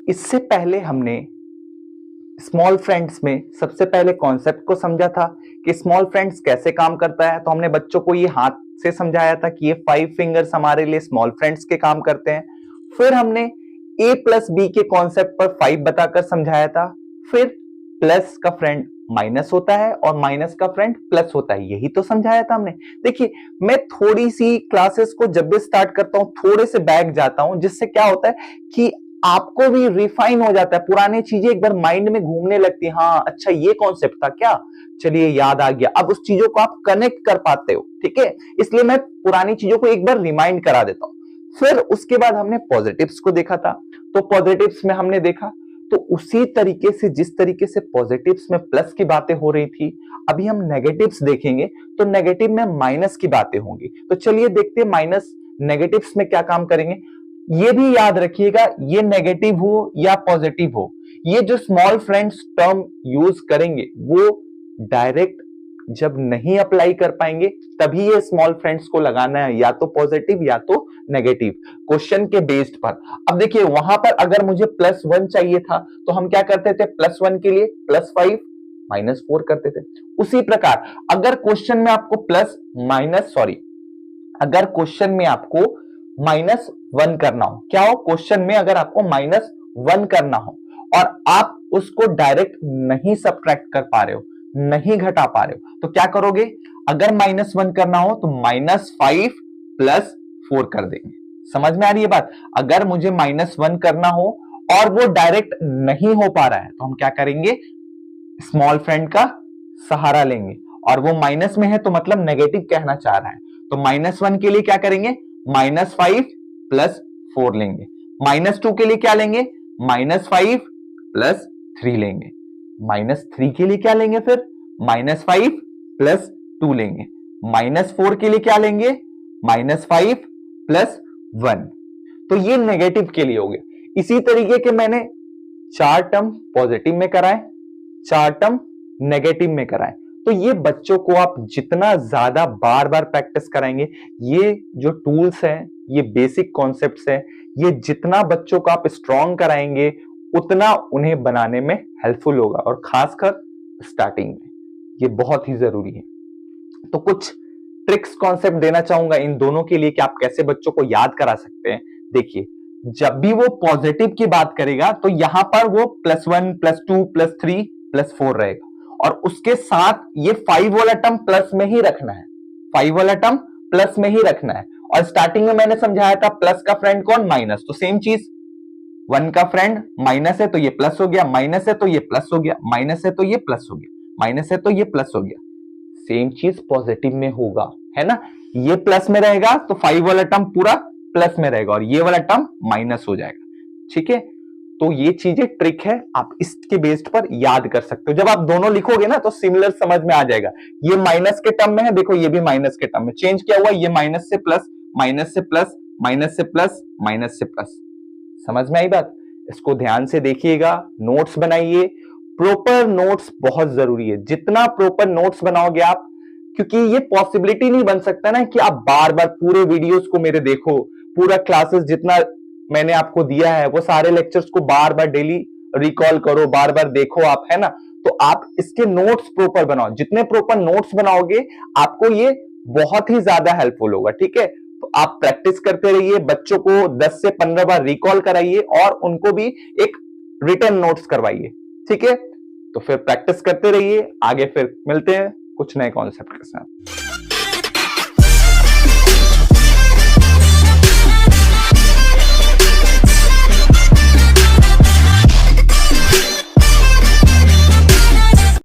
इससे पहले हमने स्मॉल फ्रेंड्स में सबसे पहले कॉन्सेप्ट को समझा था कि स्मॉल फ्रेंड्स कैसे काम करता है। तो हमने बच्चों को ये हाथ से समझाया था कि ये 5 फिंगर्स हमारे लिए स्मॉल फ्रेंड्स के काम करते हैं। फिर हमने a प्लस बी के कॉन्सेप्ट पर 5 बताकर समझाया था। फिर प्लस का फ्रेंड माइनस होता है और माइनस का फ्रेंड प्लस होता है, यही तो समझाया था हमने। देखिए, मैं थोड़ी सी क्लासेस को जब भी स्टार्ट करता हूं थोड़े से बैक जाता हूं, जिससे क्या होता है कि आपको भी रिफाइन हो जाता है, पुरानी चीजें एक बार माइंड में घूमने लगती है। हाँ, अच्छा ये कॉन्सेप्ट था क्या, चलिए याद आ गया। अब उस चीजों को आप कनेक्ट कर पाते हो, ठीक है। इसलिए मैं पुरानी चीजों को एक बार रिमाइंड करा देता हूं। फिर उसके बाद हमने पॉजिटिव्स को देखा था। तो पॉजिटिव्स में हमने देखा तो उसी तरीके से जिस तरीके से पॉजिटिव्स में प्लस की बातें हो रही थी, अभी हम नेगेटिव्स देखेंगे तो नेगेटिव में माइनस की बातें होंगी। तो चलिए देखते हैं माइनस नेगेटिव्स में क्या काम करेंगे। ये भी याद रखिएगा, ये नेगेटिव हो या पॉजिटिव हो, ये जो स्मॉल फ्रेंड्स टर्म यूज करेंगे वो डायरेक्ट जब नहीं अप्लाई कर पाएंगे तभी ये स्मॉल फ्रेंड्स को लगाना है, या तो पॉजिटिव या तो नेगेटिव, क्वेश्चन के बेस्ड पर। अब देखिए, वहां पर अगर मुझे +1 चाहिए था तो हम क्या करते थे, +1 के लिए +5 -4 करते थे। उसी प्रकार अगर क्वेश्चन में आपको अगर क्वेश्चन में आपको -1 करना हो, क्या हो, क्वेश्चन में अगर आपको -1 करना हो और आप उसको डायरेक्ट नहीं सब्ट्रैक्ट कर पा रहे हो, नहीं घटा पा रहे हो, तो क्या करोगे, अगर -1 करना हो तो -5 + 4 कर देंगे। समझ में आ रही है बात। अगर मुझे -1 करना हो और वो डायरेक्ट नहीं हो पा रहा है तो हम क्या करेंगे, स्मॉल फ्रेंड का सहारा लेंगे, और वो माइनस में है तो मतलब नेगेटिव कहना चाह रहा है। तो -1 के लिए क्या करेंगे, -5 + 4 लेंगे। -2 के लिए क्या लेंगे, -5 + 3 लेंगे। -3 के लिए क्या लेंगे, फिर -5 + 2 लेंगे। -4 के लिए क्या लेंगे, -5 + 1। तो ये नेगेटिव के लिए हो गया। इसी तरीके के मैंने 4 टर्म पॉजिटिव में कराए, 4 टर्म नेगेटिव में कराए। तो ये बच्चों को आप जितना ज्यादा बार बार प्रैक्टिस कराएंगे, ये जो टूल्स हैं, ये बेसिक कॉन्सेप्ट्स हैं, ये जितना बच्चों को आप स्ट्रॉन्ग कराएंगे उतना उन्हें बनाने में हेल्पफुल होगा, और खासकर स्टार्टिंग में ये बहुत ही जरूरी है। तो कुछ ट्रिक्स कॉन्सेप्ट देना चाहूंगा इन दोनों के लिए कि आप कैसे बच्चों को याद करा सकते हैं। देखिए, जब भी वो पॉजिटिव की बात करेगा तो यहां पर वो +1 +2 +3 +4 रहेगा, और उसके साथ ये 5 वाला टर्म प्लस में ही रखना है, 5 वाला टर्म प्लस में ही रखना है। और स्टार्टिंग में मैंने समझाया था प्लस का फ्रेंड कौन, माइनस। तो सेम चीज, 1 का फ्रेंड माइनस है तो ये प्लस हो गया, माइनस है तो ये प्लस हो गया, माइनस है तो ये प्लस हो गया, माइनस है तो ये प्लस हो गया। सेम चीज पॉजिटिव में होगा, है ना। ये प्लस में रहेगा तो 5 वाला टर्म पूरा प्लस में रहेगा और ये वाला टर्म माइनस हो जाएगा, ठीक है। तो ये चीजें ट्रिक है, आप इसके बेस्ड पर याद कर सकते हो। जब आप दोनों लिखोगे ना तो सिमिलर समझ में आ जाएगा। ये माइनस के टर्म में है, देखो ये भी माइनस के टर्म में चेंज किया हुआ, ये माइनस से प्लस, माइनस से प्लस, माइनस से प्लस, माइनस से प्लस। समझ में आई बात। इसको ध्यान से देखिएगा, नोट्स बनाइए। प्रॉपर नोट्स बहुत जरूरी है, जितना प्रॉपर नोट्स बनाओगे आप, क्योंकि ये पॉसिबिलिटी नहीं बन सकता ना कि आप बार बार पूरे वीडियोस को मेरे देखो, पूरा क्लासेस जितना मैंने आपको दिया है वो सारे लेक्चर्स को बार बार डेली रिकॉल करो, बार बार देखो आप, है ना। तो आप इसके नोट्स प्रॉपर बनाओ, जितने प्रॉपर नोट्स बनाओगे आपको ये बहुत ही ज्यादा हेल्पफुल होगा, ठीक है। तो आप प्रैक्टिस करते रहिए, बच्चों को 10 से 15 बार रिकॉल कराइए और उनको भी एक रिटर्न नोट्स करवाइए, ठीक है। तो फिर प्रैक्टिस करते रहिए, आगे फिर मिलते हैं कुछ नए कॉन्सेप्ट के साथ।